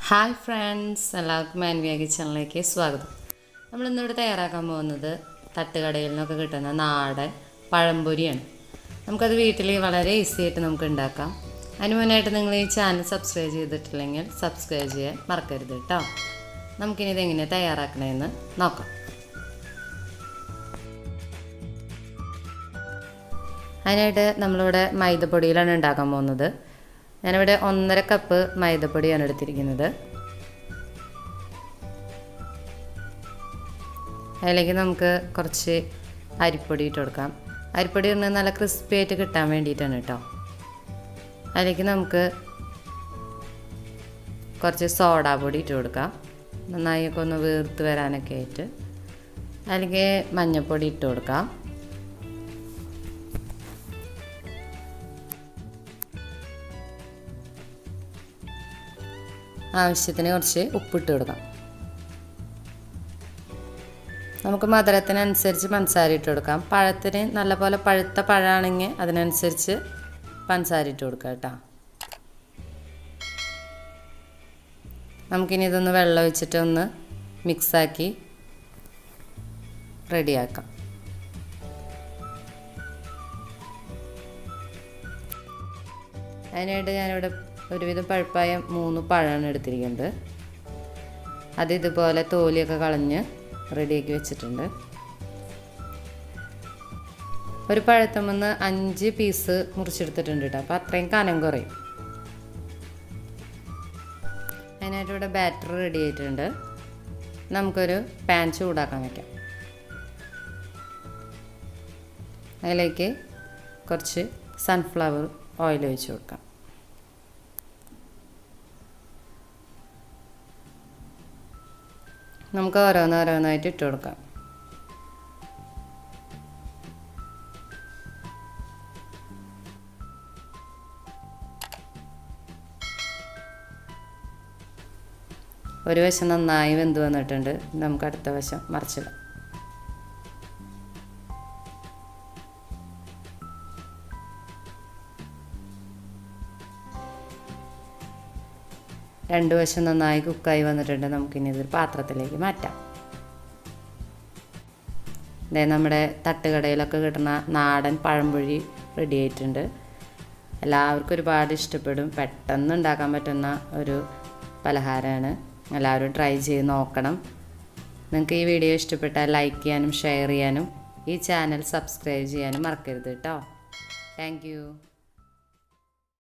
Hi friends, എല്ലാവർക്കും ആൻവിയ കിച്ചണിലേക്ക് സ്വാഗതം. നമ്മളിന്നിവിടെ തയ്യാറാക്കാൻ പോകുന്നത് തട്ടുകടയിൽ നിന്നൊക്കെ കിട്ടുന്ന നാടൻ പഴംപൊരിയാണ്. നമുക്കത് വീട്ടിൽ വളരെ ഈസി ആയിട്ട് നമുക്ക് ഉണ്ടാക്കാം. അതിന് മുന്നായിട്ട് നിങ്ങൾ ഈ ചാനൽ സബ്സ്ക്രൈബ് ചെയ്തിട്ടില്ലെങ്കിൽ സബ്സ്ക്രൈബ് ചെയ്യാൻ മറക്കരുത് കേട്ടോ. നമുക്കിനി ഇതെങ്ങനെ തയ്യാറാക്കണമെന്ന് നോക്കാം. അതിനായിട്ട് നമ്മളിവിടെ മൈദപ്പൊടിയിലാണ് ഉണ്ടാക്കാൻ പോകുന്നത്. ഞാനിവിടെ 1.5 കപ്പ് മൈദപ്പൊടിയാണ് എടുത്തിരിക്കുന്നത്. അതിലേക്ക് നമുക്ക് കുറച്ച് അരിപ്പൊടി ഇട്ട് കൊടുക്കാം. അരിപ്പൊടി ഇടുന്നത് നല്ല ക്രിസ്പി ആയിട്ട് കിട്ടാൻ വേണ്ടിയിട്ടാണ് കേട്ടോ. അതിലേക്ക് നമുക്ക് കുറച്ച് സോഡാ പൊടി ഇട്ട് കൊടുക്കാം, നന്നായൊക്കെ ഒന്ന് വീർത്ത് വരാനൊക്കെ ആയിട്ട്. അതിലേക്ക് മഞ്ഞൾപ്പൊടി ഇട്ട് കൊടുക്കാം. ആവശ്യത്തിന് കുറച്ച് ഉപ്പിട്ട് കൊടുക്കാം. നമുക്ക് മധുരത്തിനനുസരിച്ച് പഞ്ചസാര ഇട്ട് കൊടുക്കാം. പഴത്തിന് നല്ലപോലെ പഴുത്ത പഴമാണെങ്കിൽ അതിനനുസരിച്ച് പഞ്ചസാര ഇട്ട് കൊടുക്കാം കേട്ടോ. നമുക്കിനി ഇതൊന്ന് വെള്ളം ഒഴിച്ചിട്ട് ഒന്ന് മിക്സാക്കി റെഡിയാക്കാം. അതിനായിട്ട് ഞാനിവിടെ ഒരുവിധം പഴുപ്പായ 3 പഴമാണ് എടുത്തിരിക്കുന്നത്. അത് ഇതുപോലെ തോലിയൊക്കെ കളഞ്ഞ് റെഡിയാക്കി വെച്ചിട്ടുണ്ട്. ഒരു പഴത്തുമെന്ന് 5 പീസ് മുറിച്ചെടുത്തിട്ടുണ്ട് കേട്ടോ. അപ്പോൾ അത്രയും കനം കുറയും. അതിനായിട്ട് ഇവിടെ ബാറ്റർ റെഡി ആയിട്ടുണ്ട്. നമുക്കൊരു പാൻ ചൂടാക്കാൻ വയ്ക്കാം. അതിലേക്ക് കുറച്ച് സൺഫ്ലവർ ഓയിൽ ഒഴിച്ച് കൊടുക്കാം. നമുക്ക് ഓരോന്നോരോന്നായിട്ട് ഇട്ട് കൊടുക്കാം. ഒരു വശം നന്നായി വെന്ത് വന്നിട്ടുണ്ട്. നമുക്ക് അടുത്ത വശം മറിച്ചിടാം. രണ്ട് വശം നന്നായി കുക്കായി വന്നിട്ടുണ്ട്. നമുക്കിനി ഇതൊരു പാത്രത്തിലേക്ക് മാറ്റാം. ഇതേ നമ്മുടെ തട്ടുകടയിലൊക്കെ കിട്ടുന്ന നാടൻ പഴംപൊരി റെഡി ആയിട്ടുണ്ട്. എല്ലാവർക്കും ഒരുപാട് ഇഷ്ടപ്പെടും. പെട്ടെന്ന് ഉണ്ടാക്കാൻ പറ്റുന്ന ഒരു പലഹാരമാണ്. എല്ലാവരും ട്രൈ ചെയ്ത് നോക്കണം. നിങ്ങൾക്ക് ഈ വീഡിയോ ഇഷ്ടപ്പെട്ടാൽ ലൈക്ക് ചെയ്യാനും ഷെയർ ചെയ്യാനും ഈ ചാനൽ സബ്സ്ക്രൈബ് ചെയ്യാനും മറക്കരുത് കേട്ടോ. Thank you.